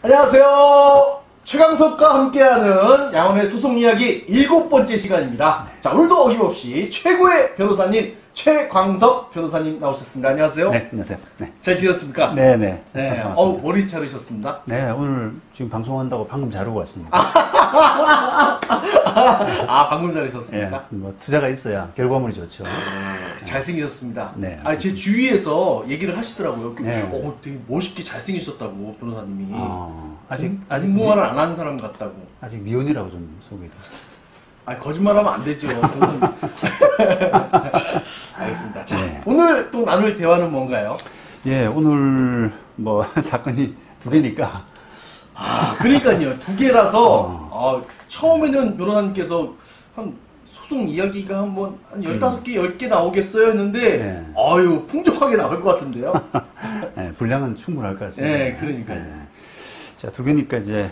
안녕하세요. 최강석과 함께하는 양원의 소송 이야기 7번째 시간입니다. 자, 오늘도 어김없이 최고의 변호사님 최광석 변호사님 나오셨습니다. 안녕하세요. 네, 안녕하세요. 네. 잘 지냈습니까? 네네. 네. 머리 자르셨습니다. 네, 오늘 지금 방송한다고 방금 자르고 왔습니다. 방금 자르셨습니까? 네, 뭐 투자가 있어야 결과물이 좋죠. 잘생기셨습니다. 네. 제 주위에서 얘기를 하시더라고요. 네. 되게 멋있게 잘생기셨다고 변호사님이. 아직 공무원을 안 하는 사람 같다고. 아직 미혼이라고 좀 소개해. 거짓말하면 안 되죠. 알겠습니다. 자, 네. 오늘 또 나눌 대화는 뭔가요? 예, 오늘 뭐 사건이 두 개니까. 그러니까요. 두 개라서 처음에는 변호사님께서 한 소송 이야기가 한 15개, 10개 나오겠어요 했는데 네. 풍족하게 나올 것 같은데요. 네, 분량은 충분할 것 같습니다. 네, 그러니까요. 네. 자, 두 개니까 이제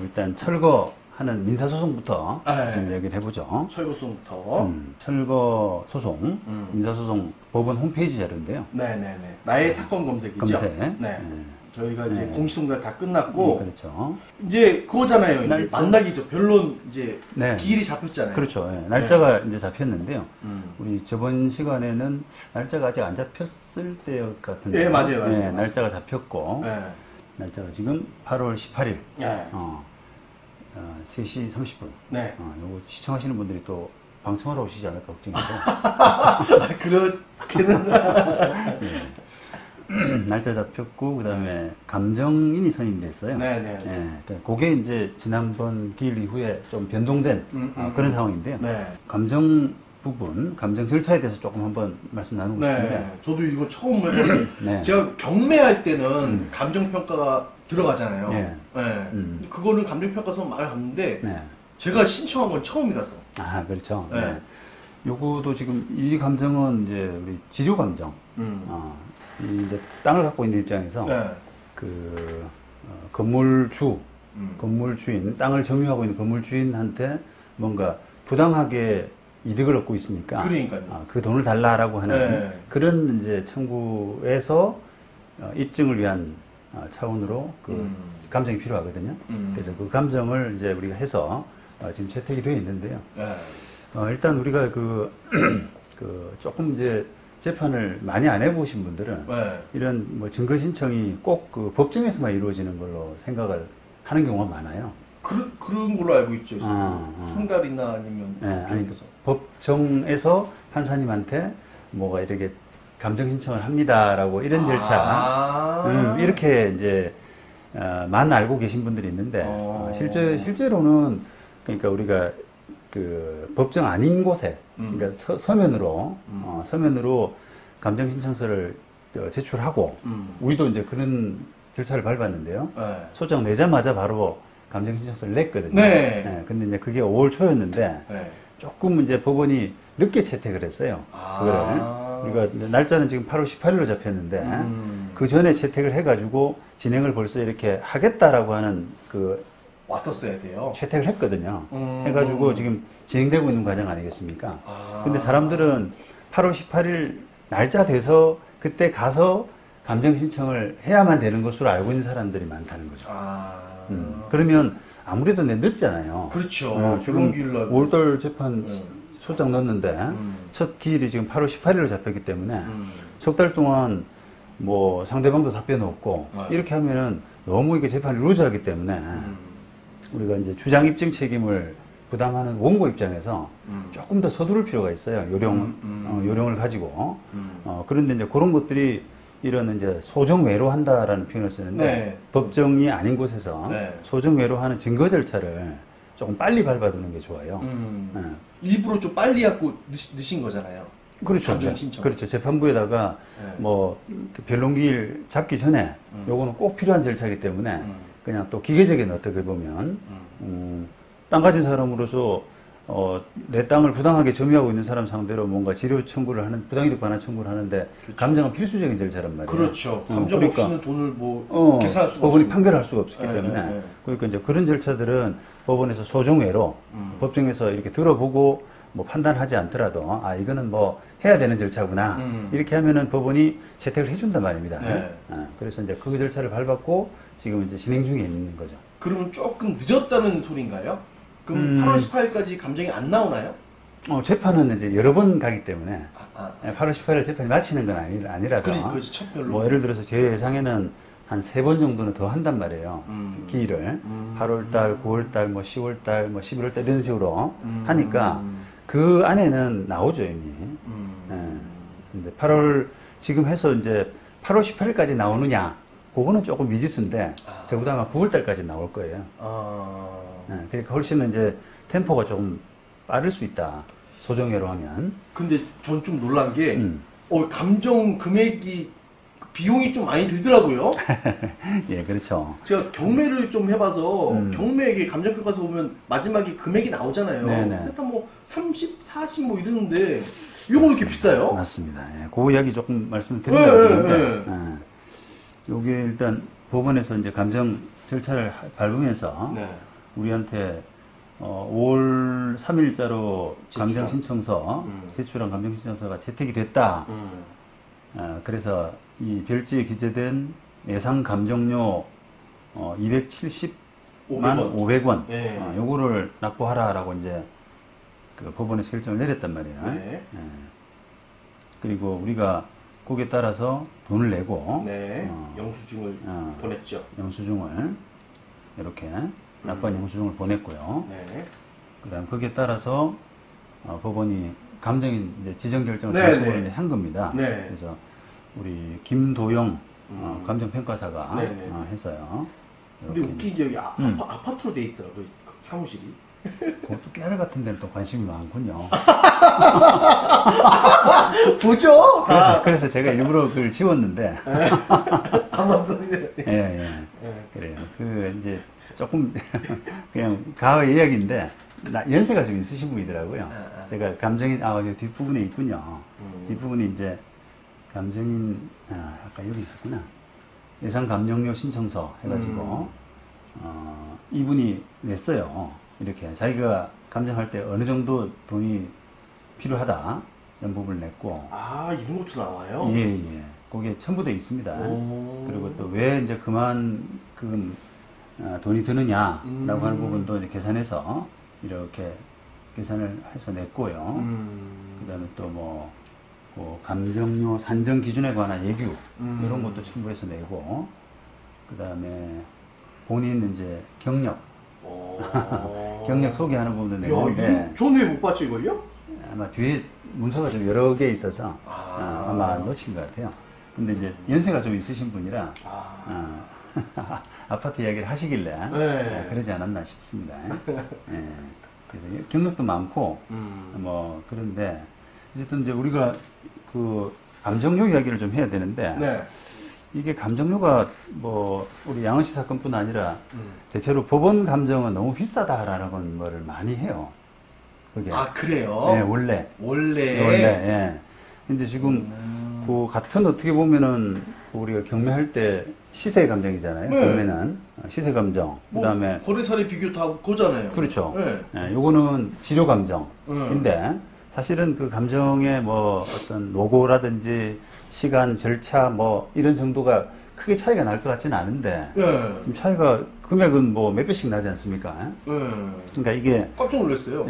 일단 철거하는 민사소송부터 좀 얘기를 해보죠. 철거소송부터. 철거소송, 민사소송 법원 홈페이지 자료인데요. 네네네. 나의 사건 검색이죠. 검색. 네. 저희가 이제 네. 공시송달 다 끝났고. 그렇죠. 이제 그거잖아요. 이제 만나기죠. 변론 이제 네. 기일이 잡혔잖아요. 그렇죠. 네. 날짜가 이제 잡혔는데요. 우리 저번 시간에는 날짜가 아직 안 잡혔을 때 같은데. 네, 맞아요. 네, 날짜가 잡혔고. 네. 날짜가 지금 8월 18일. 네. 3시 30분. 네. 요거 시청하시는 분들이 또 방청하러 오시지 않을까 걱정해서. 그렇게는. 네. 날짜 잡혔고, 그 다음에 감정인이 선임됐어요. 네네. 네. 그게 이제 지난번 기일 이후에 좀 변동된 그런 상황인데요. 네. 감정 부분, 감정 절차에 대해서 조금 한번 말씀 나누고 싶은데. 네. 저도 이거 처음 해보는데, 네. 제가 경매할 때는 감정평가가 들어가잖아요. 네. 네. 그거는 감정평가서 많이 갔는데, 네. 제가 신청한 건 처음이라서. 그렇죠. 네. 네. 요거도 지금 이 감정은 이제 우리 지료 감정. 이제 땅을 갖고 있는 입장에서 네. 건물주인, 땅을 점유하고 있는 건물주인한테 뭔가 부당하게 이득을 얻고 있으니까. 그러니까요. 그 돈을 달라라고 하는 네. 그런 이제 청구에서 입증을 위한 차원으로 감정이 필요하거든요. 그래서 그 감정을 이제 우리가 해서 지금 채택이 되어 있는데요. 네. 일단 우리가 조금 이제 재판을 많이 안 해보신 분들은 네. 이런 뭐 증거 신청이 꼭 법정에서만 이루어지는 걸로 생각을 하는 경우가 많아요. 그런 걸로 알고 있죠. 상달이나 아니면. 네, 아니, 법정에서 판사님한테 뭐가 이렇게 감정 신청을 합니다라고 이런 절차. 이렇게 이제, 만 알고 계신 분들이 있는데, 실제로는, 그러니까 우리가 법정 아닌 곳에, 그러니까 서면으로 감정 신청서를 제출하고, 우리도 이제 그런 절차를 밟았는데요. 네. 소장 내자마자 바로 감정 신청서를 냈거든요. 네. 네. 근데 이제 그게 5월 초였는데, 네. 조금 이제 법원이 늦게 채택을 했어요. 그거를. 우리가 날짜는 지금 8월 18일로 잡혔는데, 그 전에 채택을 해가지고 진행을 벌써 이렇게 하겠다라고 하는 왔었어야 돼요. 채택을 했거든요. 해가지고 지금 진행되고 있는 과정 아니겠습니까? 근데 사람들은 8월 18일 날짜 돼서 그때 가서 감정 신청을 해야만 되는 것으로 알고 있는 사람들이 많다는 거죠. 그러면 아무래도 늦잖아요. 그렇죠. 지금 5월달 재판 소장 넣었는데 첫 기일이 지금 8월 18일로 잡혔기 때문에 석 달 동안 뭐 상대방도 답변 없고 이렇게 하면은 너무 이게 재판이 루즈하기 때문에 우리가 이제 주장 입증 책임을 부담하는 원고 입장에서 조금 더 서두를 필요가 있어요. 요령을 가지고. 그런데 이제 그런 것들이 이런 이제 소정외로 한다라는 표현을 쓰는데 네. 법정이 아닌 곳에서 네. 소정외로 하는 증거 절차를 조금 빨리 밟아두는 게 좋아요. 네. 일부러 좀 빨리 하고 늦신 거잖아요. 그렇죠. 그렇죠. 재판부에다가 뭐 변론기일 잡기 전에 요거는 꼭 필요한 절차이기 때문에 그냥 또 기계적인 어떻게 보면 땅 가진 사람으로서 내 땅을 부당하게 점유하고 있는 사람 상대로 뭔가 지료 청구를 하는, 부당이득 반환 청구를 하는데, 그렇죠. 감정은 필수적인 절차란 말이에요. 그렇죠. 감정 그러니까, 없이는 돈을 계산할 수가 법원이 없습니다. 판결할 수가 없기 때문에. 그러니까 이제 그런 절차들은 법원에서 소정외로 법정에서 이렇게 들어보고 뭐 판단하지 않더라도, 이거는 뭐 해야 되는 절차구나. 이렇게 하면은 법원이 채택을 해준단 말입니다. 네. 그래서 이제 그 절차를 밟았고 지금 이제 진행 중에 있는 거죠. 그러면 조금 늦었다는 소리인가요? 그럼 8월 18일까지 감정이 안 나오나요? 재판은 이제 여러 번 가기 때문에 8월 18일 재판이 마치는 건 아니라서. 그렇죠. 첫 별로. 뭐 예를 들어서 제 예상에는 한 3번 정도는 더 한단 말이에요. 기일을. 8월달, 9월달, 뭐 10월달, 뭐 11월달 이런 식으로 하니까 그 안에는 나오죠, 이미. 근데 8월, 지금 해서 이제 8월 18일까지 나오느냐, 그거는 조금 미지수인데, 적어도 아마 9월달까지 나올 거예요. 그러니까 훨씬 이제 템포가 조금 빠를 수 있다. 소정예로 하면. 근데 전 좀 놀란 게, 감정 금액이, 비용이 좀 많이 들더라고요. 예, 그렇죠. 제가 경매를 좀 해봐서, 경매에 감정평가서 보면 마지막에 금액이 나오잖아요. 네네. 일단 뭐 30, 40 뭐 이러는데, 이거 이렇게 비싸요? 맞습니다. 예, 그 이야기 조금 말씀드린다고 했는데, 요게 일단 법원에서 이제 감정 절차를 밟으면서, 우리한테 5월 3일자로 감정신청서, 제출한 감정신청서가 채택이 됐다. 그래서 이 별지에 기재된 예상 감정료 270만 500원, 요거를 납부하라라고 이제 그 법원에서 결정을 내렸단 말이에요. 그리고 우리가 거기에 따라서 돈을 내고, 영수증을 보냈죠. 영수증을 이렇게 납부한 영수증을 보냈고요. 그다음 거기에 따라서 법원이 감정인 이제 지정 결정을 다시 한 겁니다. 그래서 우리 김도영 감정평가사가 했어요. 근데 웃긴 게 여기 아파트로 돼 있더라고요, 사무실이. 그것도 깨알 같은 데는 또 관심이 많군요. 보죠? 그래서 제가 일부러 그걸 지웠는데. 한번 더. 그래요. 그 이제 조금 그냥 가의 이야기인데 연세가 좀 있으신 분이더라고요. 제가 감정인 뒷부분에 있군요. 뒷부분이 이제 감정인 아까 여기 있었구나. 예상 감정료 신청서 해가지고 이분이 냈어요. 이렇게 자기가 감정할 때 어느 정도 돈이 필요하다 이런 부분을 냈고. 이런 것도 나와요? 예. 거기에 첨부되어 있습니다. 그리고 또 왜 이제 그만큼 돈이 드느냐라고 하는 부분도 이제 계산해서 이렇게 계산을 해서 냈고요. 그 다음에 또 뭐 감정료 산정 기준에 관한 예규 이런 것도 첨부해서 내고, 그 다음에 본인 이제 경력 소개하는 부분도 내는데. 저는 왜 못 봤죠, 이걸요? 아마 뒤에 문서가 좀 여러 개 있어서 아마 놓친 것 같아요. 근데 이제 연세가 좀 있으신 분이라 아파트 이야기를 하시길래 그러지 않았나 싶습니다. 그래서 경력도 많고 뭐 그런데 어쨌든 이제 우리가 그 감정료 이야기를 좀 해야 되는데 이게 감정료가 뭐 우리 양은 씨 사건뿐 아니라 대체로 법원 감정은 너무 비싸다라는 거를 많이 해요. 그게. 그래요? 네, 원래. 예. 근데 지금 그 같은 어떻게 보면은 우리가 경매할 때 시세 감정이잖아요. 경매는 시세 감정. 그다음에 거래사례 비교 다 그거잖아요. 그렇죠. 요거는 치료 감정인데 사실은 그 감정의 뭐 어떤 노고라든지 시간, 절차 뭐 이런 정도가 크게 차이가 날 것 같지는 않은데 지금 차이가 금액은 뭐 몇 배씩 나지 않습니까? 그러니까 이게 깜짝 놀랐어요.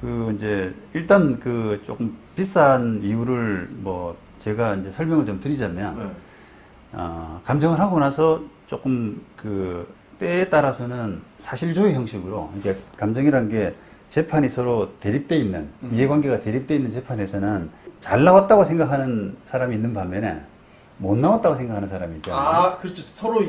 그 이제 일단 그 조금 비싼 이유를 뭐 제가 이제 설명을 좀 드리자면 감정을 하고 나서 조금 그 때에 따라서는 사실조회 형식으로 이게 감정이란 게 재판이 서로 대립돼 있는 이해관계가 대립돼 있는 재판에서는 잘 나왔다고 생각하는 사람이 있는 반면에 못 나왔다고 생각하는 사람이 있잖아요. 그렇죠. 서로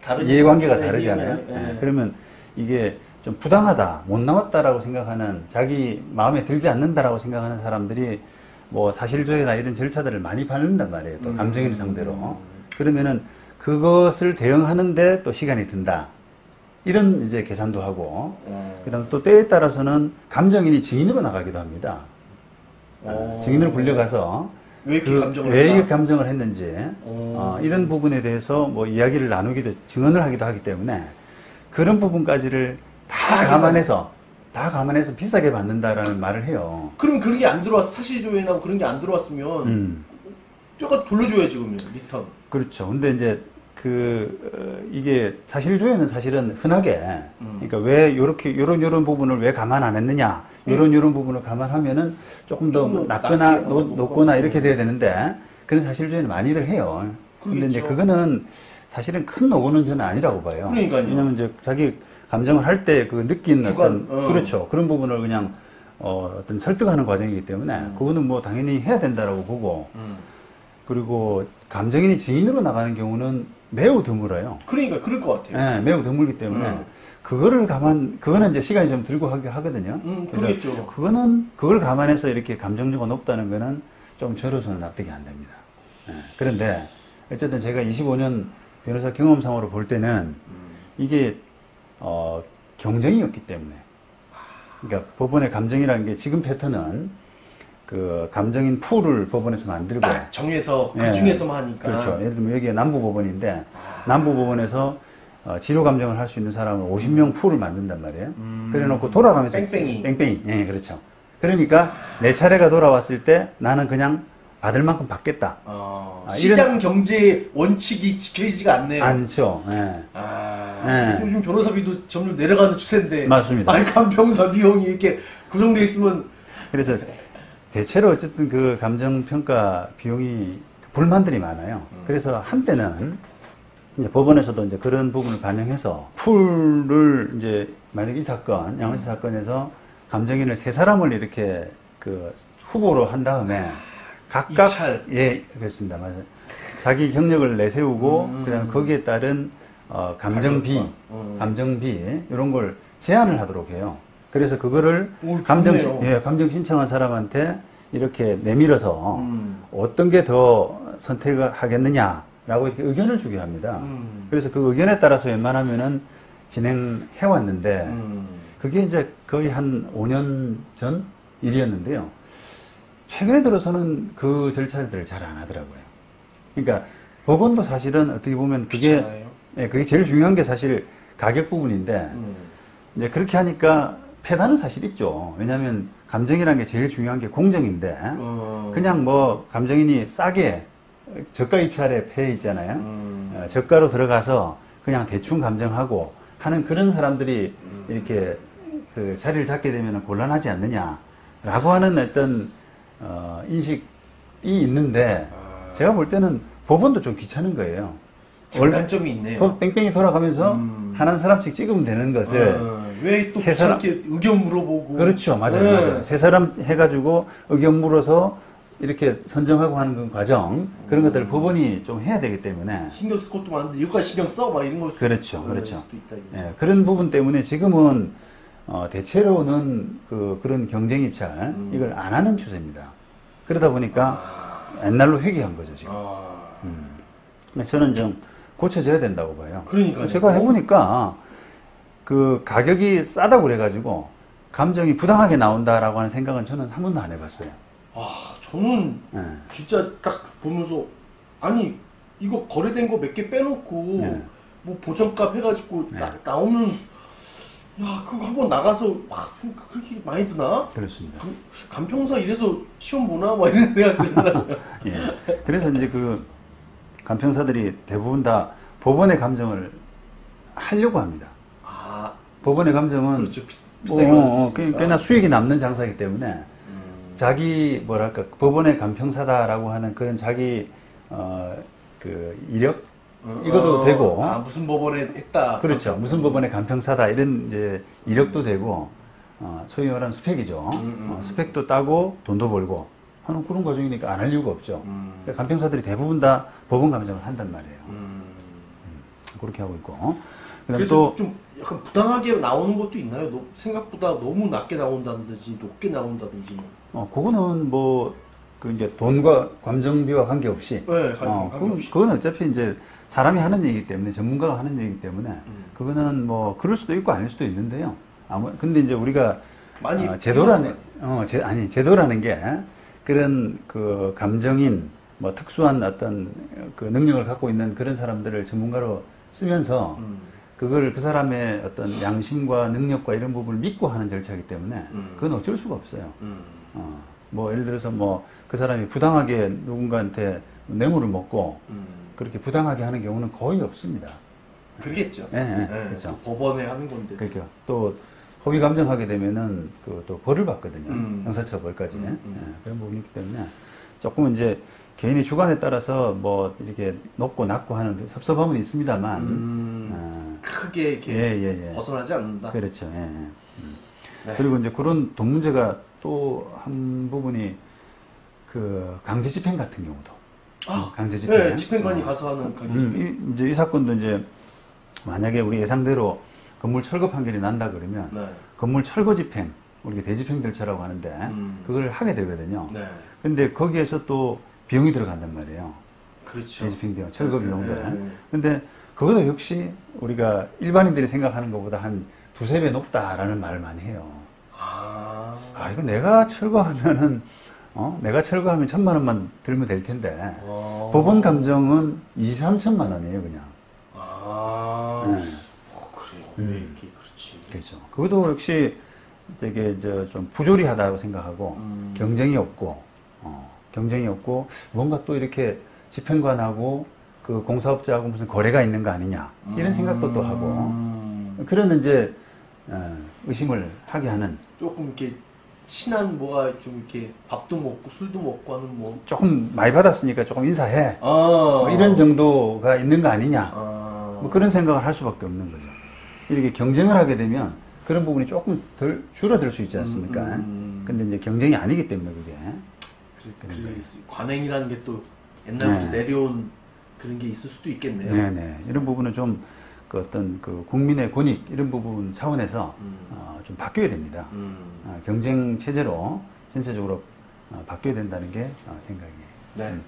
다른 이해관계가 다르잖아요. 그러면 이게 좀 부당하다, 못 나왔다라고 생각하는, 자기 마음에 들지 않는다라고 생각하는 사람들이 뭐 사실조회나 이런 절차들을 많이 밟는단 말이에요. 또 감정인 상대로. 그러면은 그것을 대응하는데 또 시간이 든다. 이런 이제 계산도 하고, 그 다음 또 때에 따라서는 감정인이 증인으로 나가기도 합니다. 증인으로 불려가서 왜 이렇게 감정을 했는지, 이런 부분에 대해서 뭐 이야기를 나누기도, 증언을 하기도 하기 때문에 그런 부분까지를 다 감안해서 다 감안해서 비싸게 받는다라는 말을 해요. 그럼 그런 게 안 들어왔어. 사실조회나 그런 게 안 들어왔으면 뼈가 돌려줘야지 그러면 리턴. 그렇죠. 근데 이제 이게 사실조회는 사실은 흔하게 그러니까 왜 요런 부분을 왜 감안 안 했느냐 요런 부분을 감안하면은 조금 더 낮거나 높거나 이렇게 돼야 되는데 그런 사실조회는 많이들 해요. 근데 이제 그거는 사실은 큰 노고는 저는 아니라고 봐요. 그러니까요. 왜냐면 이제 자기 감정을 할 때 그 느낀 주관, 어떤 그렇죠. 그런 부분을 그냥 어떤 설득하는 과정이기 때문에 그거는 뭐 당연히 해야 된다라고 보고 그리고 감정인이 지인으로 나가는 경우는 매우 드물어요. 그러니까 그럴 것 같아요. 네, 매우 드물기 때문에 그거는 이제 시간이 좀 들고 하거든요. 그렇겠죠. 그걸 감안해서 이렇게 감정료가 높다는 거는 좀 저로서는 납득이 안 됩니다. 네, 그런데 어쨌든 제가 25년 변호사 경험상으로 볼 때는 이게 경쟁이었기 때문에 그러니까 법원의 감정이라는 게 지금 패턴은 그 감정인 풀을 법원에서 만들고 딱 정해서 그 중에서만 하니까 그렇죠. 예를 들면 여기가 남부법원인데 남부법원에서 지료 감정을 할 수 있는 사람을 50명 풀을 만든단 말이에요. 그래놓고 돌아가면서 뺑뺑이 예, 그렇죠. 그러니까 내 차례가 돌아왔을 때 나는 그냥 받을 만큼 받겠다. 시장 경제 원칙이 지켜지지가 않네요. 않죠. 예. 요즘 변호사비도 점점 내려가는 추세인데. 맞습니다. 아니, 간병사 비용이 이렇게 고정돼 있으면. 그래서 대체로 어쨌든 그 감정평가 비용이 불만들이 많아요. 그래서 한때는 이제 법원에서도 이제 그런 부분을 반영해서 풀을 이제 만약 이 사건, 양원시 사건에서 감정인을 3사람을 이렇게 그 후보로 한 다음에 각각 입찰. 예, 그렇습니다. 맞아요. 자기 경력을 내세우고 그다음에 거기에 따른 감정비 이런 걸 제안을 하도록 해요. 그래서 그거를 감정 신청한 사람한테 이렇게 내밀어서 어떤 게 더 선택하겠느냐라고 이렇게 의견을 주게 합니다. 그래서 그 의견에 따라서 웬만하면은 진행해 왔는데 그게 이제 거의 한 5년 전 일이었는데요. 최근에 들어서는 그 절차들을 잘 안 하더라고요. 그러니까 법원도 사실은 어떻게 보면 그게 제일 중요한 게 사실 가격 부분인데 이제 그렇게 하니까 패단은 사실 있죠. 왜냐하면 감정이라는 게 제일 중요한 게 공정인데 그냥 뭐 감정인이 싸게 저가 입찰에 패 있잖아요. 저가로 들어가서 그냥 대충 감정하고 하는 그런 사람들이 이렇게 그 자리를 잡게 되면 곤란하지 않느냐라고 하는 어떤 인식이 있는데 제가 볼 때는 법원도 좀 귀찮은 거예요. 장단점이 있네요. 뺑뺑이 돌아가면서 한 사람씩 찍으면 되는 것을 왜 또 귀찮게 의견 물어보고 그렇죠. 맞아요. 3사람 해가지고 의견 물어서 이렇게 선정하고 하는 그 과정 그런 것들을 법원이 좀 해야 되기 때문에 신경 쓸 것도 많은데 여기까지 신경 써? 막 이런 걸 그렇죠. 그런 부분 때문에 지금은 대체로는 그런 경쟁 입찰 이걸 안 하는 추세입니다. 그러다 보니까 옛날로 회귀한 거죠 지금. 저는 좀 고쳐져야 된다고 봐요. 그러니까요. 제가 해보니까 그 가격이 싸다고 그래가지고 감정이 부당하게 나온다라고 하는 생각은 저는 한 번도 안 해봤어요. 저는 진짜 딱 보면서 아니 이거 거래된 거 몇 개 빼놓고 뭐 보정값 해가지고 나오면 야 그거 한번 나가서 막 그렇게 많이 드나? 그렇습니다. 간평사 이래서 시험 보나? 막 이런 생각이 들더라고요. 예. 그래서 이제 그 간평사들이 대부분 다 법원의 감정을 하려고 합니다. 법원의 감정은 그렇죠. 비싸게 꽤나 수익이 남는 장사이기 때문에 자기 뭐랄까 법원의 간평사다라고 하는 그런 자기 그 이력 이것도 되고 무슨 법원에 했다. 그렇죠. 무슨 법원의 간평사다 이런 이제 이력도 되고 소위 말하면 스펙이죠. 스펙도 따고 돈도 벌고 하는 그런 과정이니까 안 할 이유가 없죠. 그러니까 간평사들이 대부분 다 법원 감정을 한단 말이에요. 그렇게 하고 있고. 그래서 또 좀 약간 부당하게 나오는 것도 있나요? 생각보다 너무 낮게 나온다든지 높게 나온다든지. 그거는 뭐 그 이제 돈과 감정비와 관계없이. 관계없이. 그건 어차피 이제 사람이 하는 얘기이기 때문에 전문가가 하는 얘기이기 때문에 그거는 뭐 그럴 수도 있고 아닐 수도 있는데요. 근데 이제 우리가 많이 제도라는 게 그런 그 감정인 뭐 특수한 어떤 그 능력을 갖고 있는 그런 사람들을 전문가로 쓰면서 그걸 그 사람의 어떤 양심과 능력과 이런 부분을 믿고 하는 절차이기 때문에 그건 어쩔 수가 없어요. 뭐 예를 들어서 뭐 그 사람이 부당하게 누군가한테 뇌물을 먹고 그렇게 부당하게 하는 경우는 거의 없습니다. 그러겠죠. 네, 그렇죠. 법원에 하는 건데. 그러니까 또 허위 감정하게 되면은 그 또 벌을 받거든요. 형사처벌까지. 그런 부분이 있기 때문에 조금 이제 개인의 주관에 따라서 뭐 이렇게 높고 낮고 하는 섭섭함은 있습니다만 크게 이렇게 벗어나지 않는다. 그렇죠. 네. 그리고 이제 그런 돈 문제가 또 한 부분이 그 강제 집행 같은 경우도. 강제 집행. 네, 집행관이 가서 하는 강제 집행. 이제 이 사건도 이제 만약에 우리 예상대로 건물 철거 판결이 난다 그러면 네. 건물 철거 집행, 우리가 대집행 절차라고 하는데 그걸 하게 되거든요. 네. 근데 거기에서 또 비용이 들어간단 말이에요. 그렇죠. 대집행 비용, 철거 비용들. 네. 근데 그것도 역시 우리가 일반인들이 생각하는 것보다 한 두세 배 높다라는 말을 많이 해요. 이거 내가 철거하면은, 내가 철거하면 1,000만 원만 들면 될 텐데, 법원 감정은 2, 3천만 원이에요, 그냥. 그래요. 이렇게, 그렇지. 그렇죠. 그것도 역시 되게 좀 부조리하다고 생각하고, 경쟁이 없고, 뭔가 또 이렇게 집행관하고 그 공사업자하고 무슨 거래가 있는 거 아니냐, 이런 생각도 또 하고, 그런 이제, 의심을 하게 하는. 조금 이렇게 친한 뭐가 좀 이렇게 밥도 먹고 술도 먹고 하는 뭐. 조금 많이 받았으니까 조금 인사해. 뭐 이런 정도가 있는 거 아니냐. 뭐 그런 생각을 할 수밖에 없는 거죠. 이렇게 경쟁을 하게 되면 그런 부분이 조금 덜 줄어들 수 있지 않습니까? 근데 이제 경쟁이 아니기 때문에 그게. 관행이라는 게 또 옛날부터 내려온 그런 게 있을 수도 있겠네요. 네네. 이런 부분은 좀 그 어떤 그 국민의 권익 이런 부분 차원에서 좀 바뀌어야 됩니다. 경쟁 체제로 전체적으로 바뀌어야 된다는 게 생각이에요. 네.